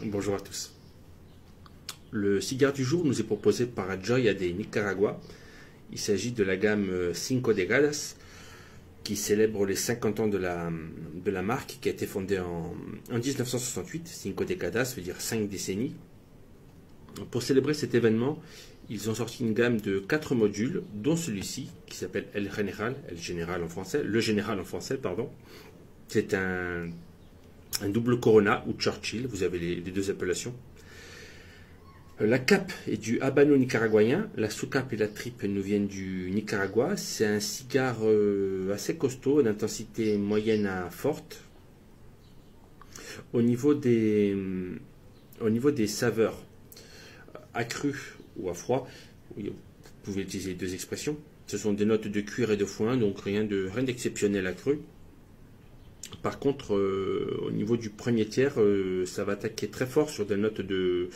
Bonjour à tous. Le cigare du jour nous est proposé par Joya de Nicaragua. Il s'agit de la gamme Cinco Décadas qui célèbre les 50 ans de la marque qui a été fondée en 1968. Cinco Décadas veut dire 5 décennies. Pour célébrer cet événement, ils ont sorti une gamme de 4 modules, dont celui-ci qui s'appelle El Général en français, le Général en français, pardon. C'est un double Corona ou Churchill, vous avez les deux appellations. La cape est du habano nicaraguayen, la sous-cape et la tripe nous viennent du Nicaragua. C'est un cigare assez costaud, d'intensité moyenne à forte. Au niveau des saveurs, à cru ou à froid, vous pouvez utiliser les deux expressions. Ce sont des notes de cuir et de foin, donc rien d'exceptionnel à cru. Par contre, au niveau du premier tiers, ça va attaquer très fort sur des notes de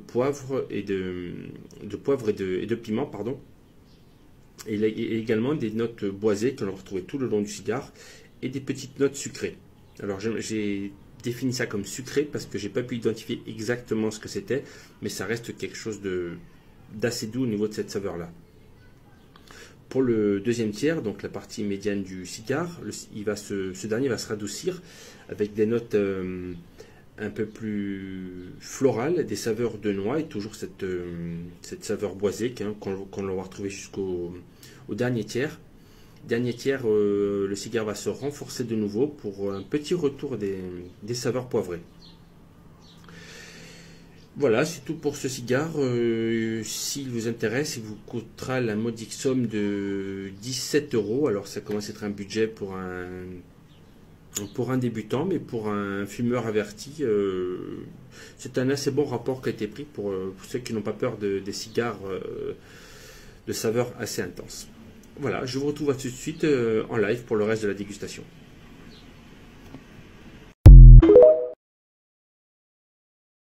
poivre et de piment, pardon. Et il y a également des notes boisées que l'on va retrouver tout le long du cigare et des petites notes sucrées. Alors j'ai défini ça comme sucré parce que j'ai pas pu identifier exactement ce que c'était, mais ça reste quelque chose d'assez doux au niveau de cette saveur-là. Pour le deuxième tiers, donc la partie médiane du cigare, ce dernier va se radoucir avec des notes un peu plus florales, des saveurs de noix et toujours cette saveur boisée qu'on va retrouver jusqu'au dernier tiers. Dernier tiers, le cigare va se renforcer de nouveau pour un petit retour des saveurs poivrées. Voilà, c'est tout pour ce cigare. S'il vous intéresse, il vous coûtera la modique somme de 17 €. Alors ça commence à être un budget pour un débutant, mais pour un fumeur averti, c'est un assez bon rapport qui a été pris pour ceux qui n'ont pas peur des cigares de saveur assez intense. Voilà, je vous retrouve tout de suite en live pour le reste de la dégustation.